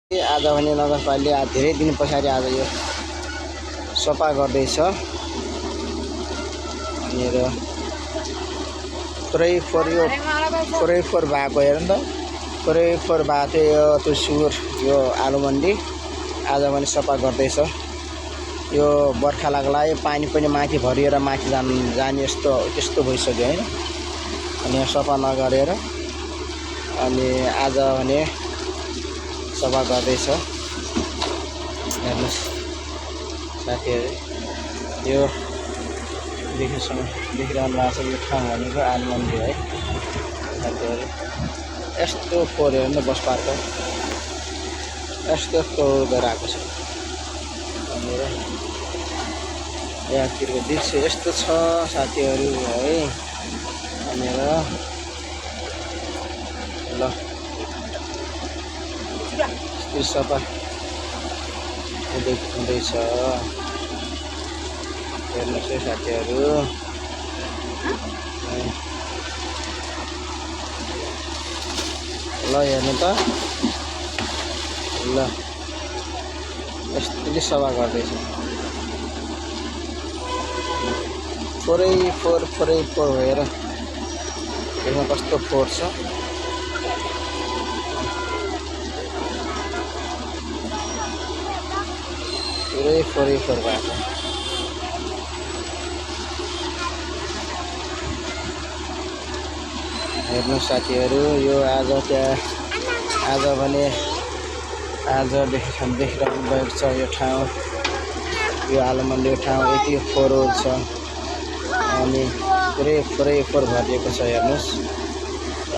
आज भने नगरपालिकाले धेरै दिन पछाडि आज यो सफा गर्दैछ। यहाँनिर पुरै फोहोर भएको हेर त, पुरै फोहोर भएको थियो यो तुलसीपुर यो आलु मन्डी आज भने सफा गर्दैछ। यो बर्खा लाग्ला पानी पनि माथि भरिएर माथि जाने त्यस्तो भइसक्यो हैन। अनि यहाँ सफा नगरेर अनि आज भने सफा गर्दैछ। हेर्नुहोस् साथीहरू, यो देखिरहनु भएको छ यो ठाउँ भनेको आलु मन्डी है साथीहरू। यस्तो फोहोर हेर्नु बस पार्क यस्तो हुँदै आएको छ। भनेर यहाँतिरको दृश्य यस्तो छ साथीहरू है। भनेर ल यस्तो सफा हुँदैछ हेर्नुहोस् है साथीहरू। ल हेर्नु त, ल यस्तोले सफा गर्दैछ। फोहोरै फोहोर हेर, यसमा कस्तो फोहोर छ। पुरै फोहोर भएको। हेर्नु साथीहरू, यो आज भने आज देखिरहनु भएको छ यो ठाउँ, यो आलु मन्डी ठाउँ यति फोहोर छ। अनि पुरै फोहोर भरिएको छ। हेर्नुहोस्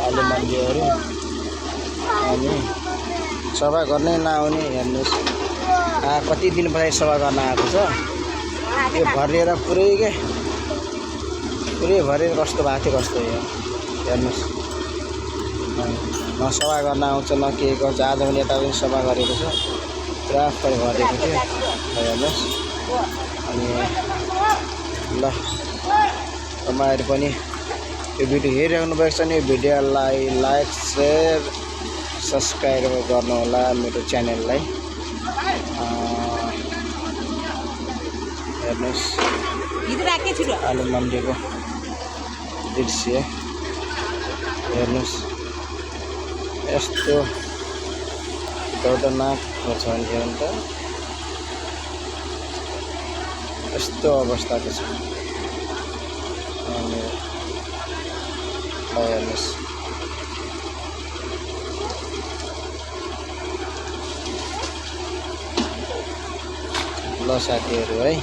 आलु मन्डीहरू अनि सफा गर्नै नआउने। हेर्नुहोस् कति दिन पछाडि सफा गर्न आएको छ। यो भरिएर पुरै भरेर कस्तो भएको थियो कस्तो यो हेर्नुहोस्। न सफा गर्न आउँछ न के गर्छ। आज पनि यता पनि सफा गरेको छ, पुरा फोहोर भरेको थियो हेर्नुहोस्। अनि ल तपाईहरु पनि यो भिडियो हेरिराख्नु भएको छ भने यो भिडियोलाई लाइक शेयर सब्स्क्राइब गर्नु होला मेरो च्यानललाई। हेर्नुहोस् आलु मन्डीको दृश्य हेर्नुहोस्। यस्तो दर्दनाक छ भने त यस्तो अवस्थाको छ। अनि हेर्नुहोस् ल साथीहरू है।